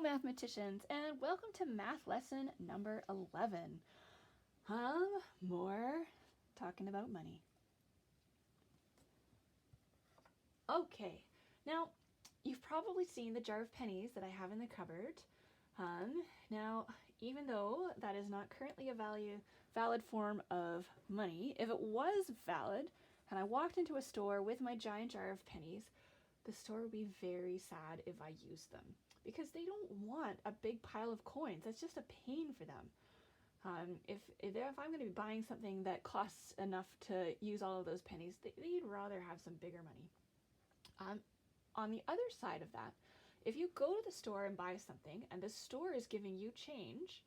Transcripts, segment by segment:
mathematicians, and welcome to math lesson number 11. More talking about money. Okay, now you've probably seen the jar of pennies that I have in the cupboard. Now, even though that is not currently a valid form of money, if it was valid and I walked into a store with my giant jar of pennies, the store would be very sad if I used them, because they don't want a big pile of coins. That's just a pain for them. If I'm going to be buying something that costs enough to use all of those pennies, they'd rather have some bigger money. On the other side of that, if you go to the store and buy something and the store is giving you change,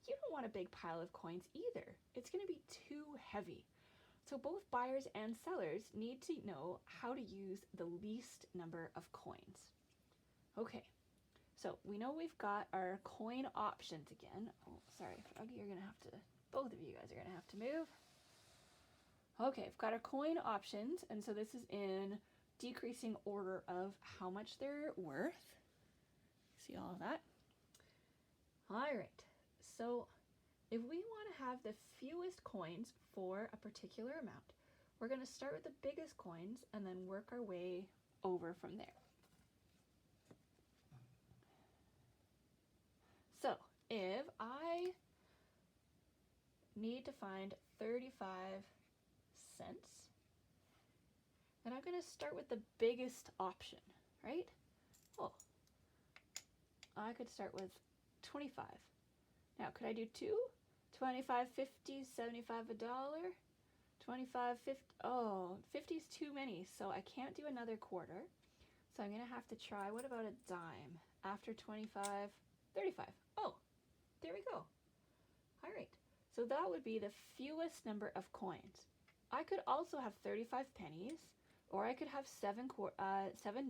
you don't want a big pile of coins either. It's going to be too heavy. So both buyers and sellers need to know how to use the least number of coins. Okay, so we know we've got our coin options again. Oh, sorry, Froggy, both of you guys are gonna have to move. Okay, I've got our coin options, and so this is in decreasing order of how much they're worth. See all of that? All right, so if we want to have the fewest coins for a particular amount, we're going to start with the biggest coins and then work our way over from there. So if I need to find 35 cents, then I'm going to start with the biggest option, right? Oh, I could start with 25. Now, could I do two? 25, 50, 75, $1, 25, 50, oh, 50 is too many, so I can't do another quarter. So I'm going to have to try, what about a dime? After 25, 35. Oh, there we go. All right, so that would be the fewest number of coins. I could also have 35 pennies, or I could have seven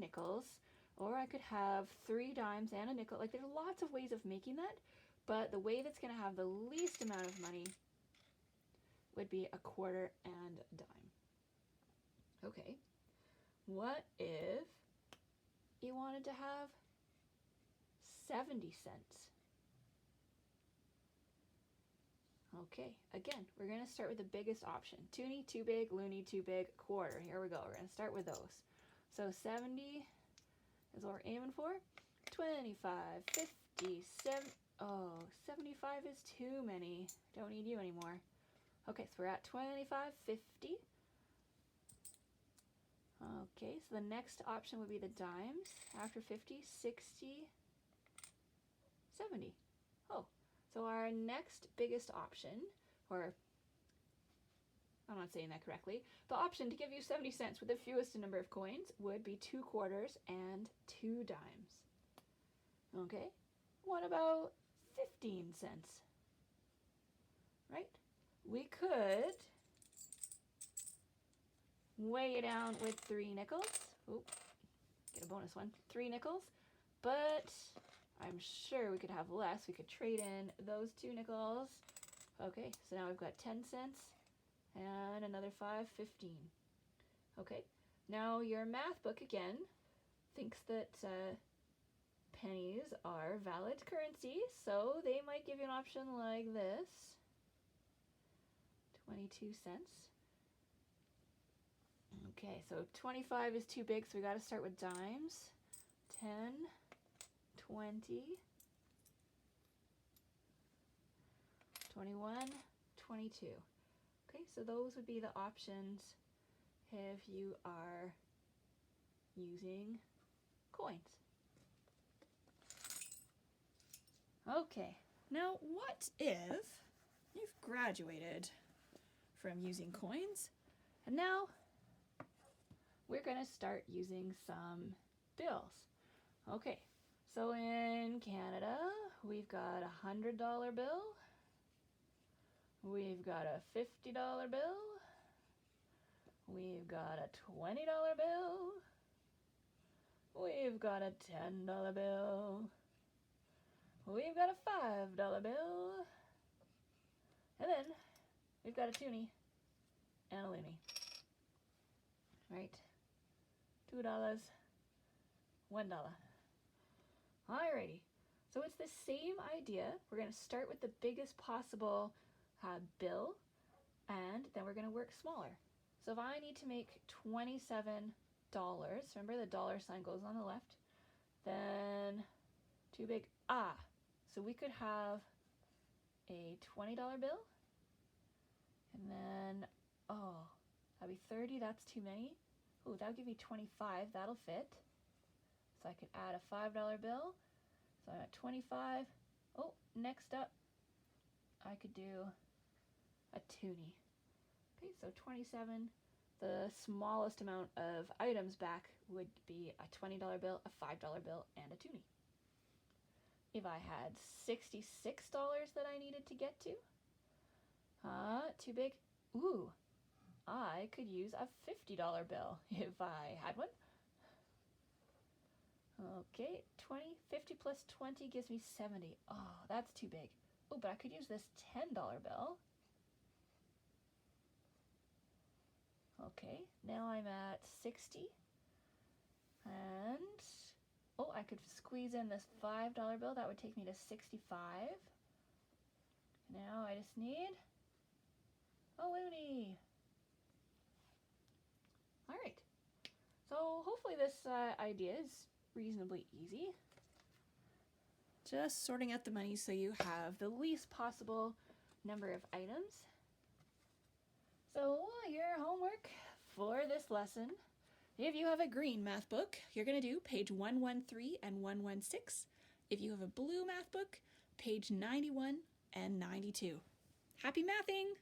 nickels, or I could have 3 dimes and a nickel. Like, there's lots of ways of making that. But the way that's going to have the least amount of money would be a quarter and a dime. Okay, what if you wanted to have 70 cents? Okay, again, we're going to start with the biggest option. Toonie, too big, loony, too big, quarter. Here we go. We're going to start with those. So 70 is what we're aiming for. 25, 50, 70. Oh, 75 is too many. Don't need you anymore. Okay, so we're at 25, 50. Okay, so the next option would be the dimes. After 50, 60, 70. Oh, so our next biggest option, or I'm not saying that correctly, the option to give you 70 cents with the fewest number of coins would be 2 quarters and 2 dimes. Okay, what about 15 cents, right? We could weigh it down with 3 nickels. Oop, get a bonus one. 3 nickels, but I'm sure we could have less. We could trade in those 2 nickels. Okay, so now we've got 10 cents and another 5, 15. Okay, now your math book again thinks that pennies are valid currency, so they might give you an option like this. 22 cents. Okay, so 25 is too big, so we got to start with dimes. 10, 20, 21, 22. Okay, so those would be the options if you are using coins. Okay, now what if you've graduated from using coins and now we're going to start using some bills. Okay, so in Canada we've got a $100 bill, we've got a $50 bill, we've got a $20 bill, we've got a $10 bill, we've got a $5 bill, and then we've got a toonie and a loony. Right? $2, $1. Alrighty. So it's the same idea. We're going to start with the biggest possible bill, and then we're going to work smaller. So if I need to make $27, remember the dollar sign goes on the left, then too big, so we could have a $20 bill, and then, that'd be 30, that's too many. Oh, that'll give me 25, that'll fit. So I could add a $5 bill. So I'm at 25. Oh, next up, I could do a toonie. Okay, so 27. The smallest amount of items back would be a $20 bill, a $5 bill, and a toonie. If I had $66 that I needed to get to, too big. Ooh, I could use a $50 bill if I had one. Okay, 50 plus 20 gives me 70. Oh, that's too big. Oh, but I could use this $10 bill. Okay, now I'm at 60. And, I could squeeze in this $5 bill. That would take me to 65. Now I just need a loonie. All right, so hopefully this idea is reasonably easy. Just sorting out the money so you have the least possible number of items. So your homework for this lesson, if you have a green math book, you're going to do page 113 and 116. If you have a blue math book, page 91 and 92. Happy mathing!